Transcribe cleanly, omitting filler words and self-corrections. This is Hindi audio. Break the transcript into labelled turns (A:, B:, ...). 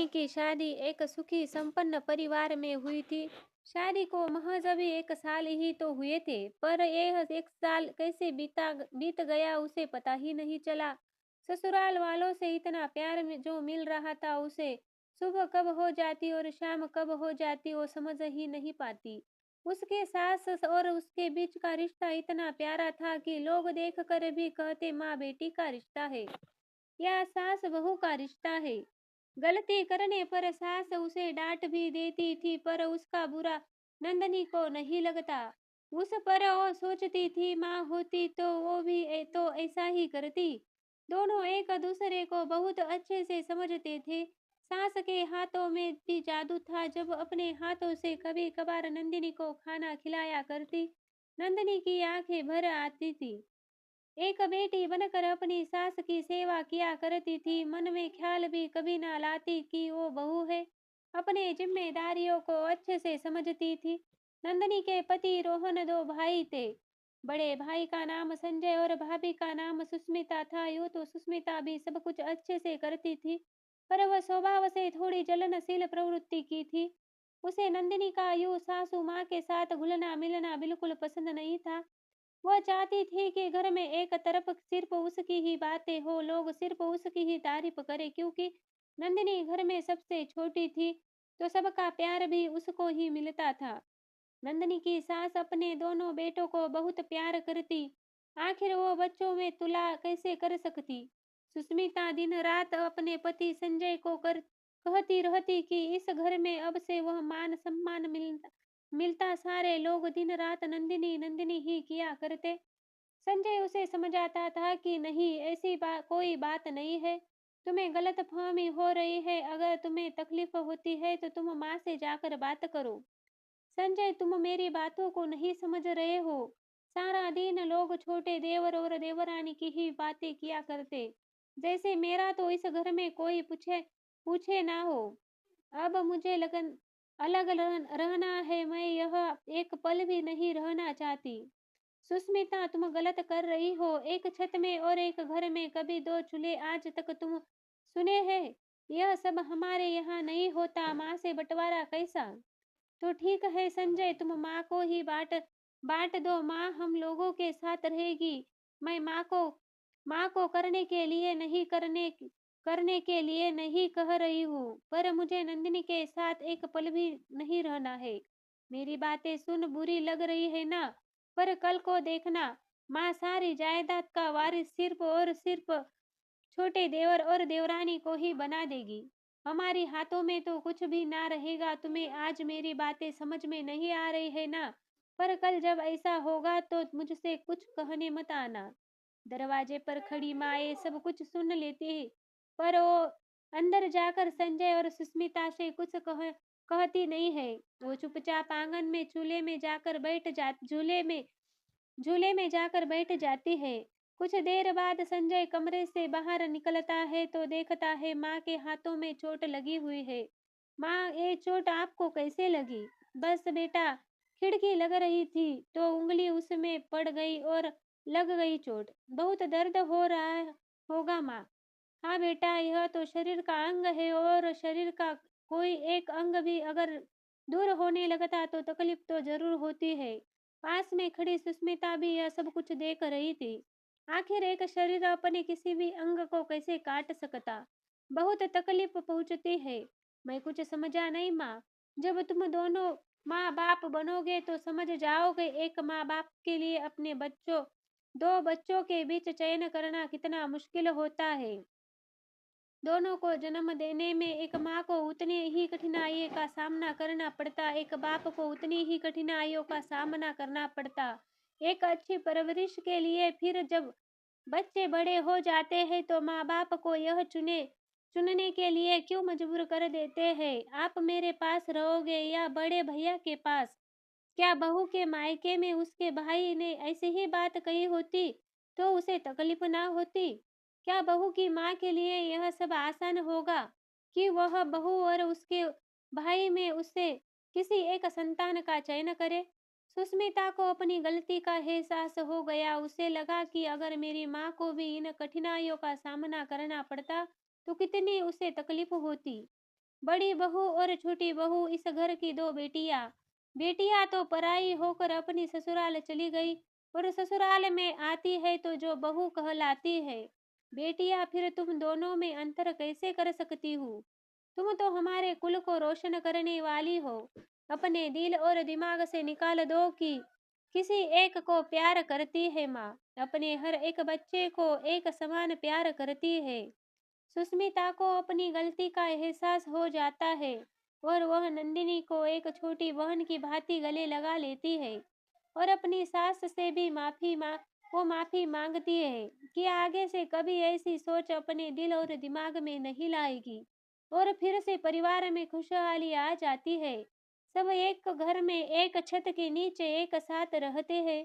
A: नंदिनी की शादी एक सुखी संपन्न परिवार में हुई थी। शादी को महज अभी 1 साल ही तो हुए थे, पर यह 1 साल कैसे बीत गया उसे पता ही नहीं चला। ससुराल वालों से इतना प्यार जो मिल रहा था उसे सुबह कब हो जाती और शाम कब हो जाती वो समझ ही नहीं पाती। उसके सास और उसके बीच का रिश्ता इतना प्यारा था कि लोग देखकर भी कहते माँ बेटी का रिश्ता है या सास बहू का रिश्ता है। गलती करने पर सास उसे डांट भी देती थी, पर उसका बुरा नंदनी को नहीं लगता। उस पर वो सोचती थी माँ होती तो वो भी तो ऐसा ही करती। दोनों एक दूसरे को बहुत अच्छे से समझते थे। सास के हाथों में भी जादू था। जब अपने हाथों से कभी कभार नंदिनी को खाना खिलाया करती, नंदिनी की आंखें भर आती थी। एक बेटी बनकर अपनी सास की सेवा किया करती थी। मन में ख्याल भी कभी ना लाती कि वो बहू है। अपने जिम्मेदारियों को अच्छे से समझती थी। नंदनी के पति रोहन 2 भाई थे। बड़े भाई का नाम संजय और भाभी का नाम सुस्मिता था। यूं तो सुस्मिता भी सब कुछ अच्छे से करती थी, पर वह स्वभाव से थोड़ी जलनशील प्रवृत्ति की थी। उसे नंदिनी का यूं सासू माँ के साथ घुलना मिलना बिल्कुल पसंद नहीं था। वह चाहती थी कि घर में एक तरफ सिर्फ उसकी ही बातें हो, लोग सिर्फ उसकी ही तारीफ करें, क्योंकि नंदिनी घर में सबसे छोटी थी, तो सबका प्यार भी उसको ही मिलता था। नंदिनी की सास अपने दोनों बेटों को बहुत प्यार करती, आखिर वो बच्चों में तुला कैसे कर सकती। सुस्मिता दिन रात अपने पति संजय को कर कहती रहती कि इस घर में अब से वह मान सम्मान मिलता मिलता सारे लोग दिन रात नंदिनी नंदिनी ही किया करते। संजय उसे समझाता था कि नहीं, ऐसी कोई बात नहीं है। तुम्हें गलतफहमी हो रही है। अगर तुम्हें तकलीफ होती है तो तुम माँ से जाकर बात करो। संजय, तुम मेरी बातों को नहीं समझ रहे हो। सारा दिन लोग छोटे देवर और देवरानी की ही बातें किया करते, जैसे मेरा तो इस घर में कोई पूछे पूछे ना हो। अब मुझे लगन अलग रहना है। मैं यह एक पल भी नहीं रहना चाहती। सुस्मिता, तुम गलत कर रही हो। एक छत में और एक घर में कभी 2 चूल्हे आज तक तुम सुने हैं? यह सब हमारे यहाँ नहीं होता। माँ से बंटवारा कैसा? तो ठीक है संजय, तुम माँ को ही बांट बांट दो। माँ हम लोगों के साथ रहेगी। मैं माँ को करने के लिए नहीं कह रही हूँ, पर मुझे नंदिनी के साथ एक पल भी नहीं रहना है। मेरी बातें सुन, बुरी लग रही है ना? पर कल को देखना, माँ सारी जायदाद का वारिस सिर्फ और सिर्फ छोटे देवर और देवरानी को ही बना देगी। हमारी हाथों में तो कुछ भी ना रहेगा। तुम्हें आज मेरी बातें समझ में नहीं आ रही है ना? पर कल जब ऐसा होगा तो मुझसे कुछ कहने मत आना। दरवाजे पर खड़ी माँ ये सब कुछ सुन लेती है, पर वो अंदर जाकर संजय और सुस्मिता से कुछ कहती नहीं है। वो चुपचाप आंगन में झूले में जाकर बैठ जाती है। कुछ देर बाद संजय कमरे से बाहर निकलता है तो देखता है माँ के हाथों में चोट लगी हुई है। माँ, ये चोट आपको कैसे लगी? बस बेटा, खिड़की लग रही थी तो उंगली उसमें पड़ गई और लग गई चोट। बहुत दर्द हो रहा होगा माँ। हाँ बेटा, यह तो शरीर का अंग है और शरीर का कोई एक अंग भी अगर दूर होने लगता तो तकलीफ तो जरूर होती है। पास में खड़ी सुस्मिता भी यह सब कुछ देख रही थी। आखिर एक शरीर अपने किसी भी अंग को कैसे काट सकता? बहुत तकलीफ पहुंचती है। मैं कुछ समझा नहीं माँ। जब तुम दोनों माँ बाप बनोगे तो समझ जाओगे। एक माँ बाप के लिए अपने 2 बच्चों के बीच चयन करना कितना मुश्किल होता है। दोनों को जन्म देने में एक माँ को उतनी ही कठिनाई का सामना करना पड़ता, एक बाप को उतनी ही कठिनाइयों का सामना करना पड़ता। एक अच्छी परवरिश के लिए फिर जब बच्चे बड़े हो जाते हैं तो माँ बाप को यह चुनने के लिए क्यों मजबूर कर देते हैं? आप मेरे पास रहोगे या बड़े भैया के पास? क्या बहू के मायके में उसके भाई ने ऐसी ही बात कही होती तो उसे तकलीफ ना होती? क्या बहू की माँ के लिए यह सब आसान होगा कि वह बहू और उसके भाई में उससे किसी एक संतान का चयन करे? सुस्मिता को अपनी गलती का एहसास हो गया। उसे लगा कि अगर मेरी माँ को भी इन कठिनाइयों का सामना करना पड़ता तो कितनी उसे तकलीफ होती। बड़ी बहू और छोटी बहू, इस घर की दो बेटियां। बेटियां तो पराई होकर अपनी ससुराल चली गई, और ससुराल में आती है तो जो बहू कहलाती है। बेटियां, फिर तुम दोनों में अंतर कैसे कर सकती हूँ? तुम तो हमारे कुल को रोशन करने वाली हो। अपने दिल और दिमाग से निकाल दो कि किसी एक को प्यार करती है माँ। अपने हर एक बच्चे को एक समान प्यार करती है। सुष्मिता को अपनी गलती का एहसास हो जाता है, और वह नंदिनी को एक छोटी बहन की भांति गले लगा लेती है, और अपनी सास से भी माफी मांगती है कि आगे से कभी ऐसी सोच अपने दिल और दिमाग में नहीं लाएगी। और फिर से परिवार में खुशहाली आ जाती है। सब एक घर में एक छत के नीचे एक साथ रहते हैं।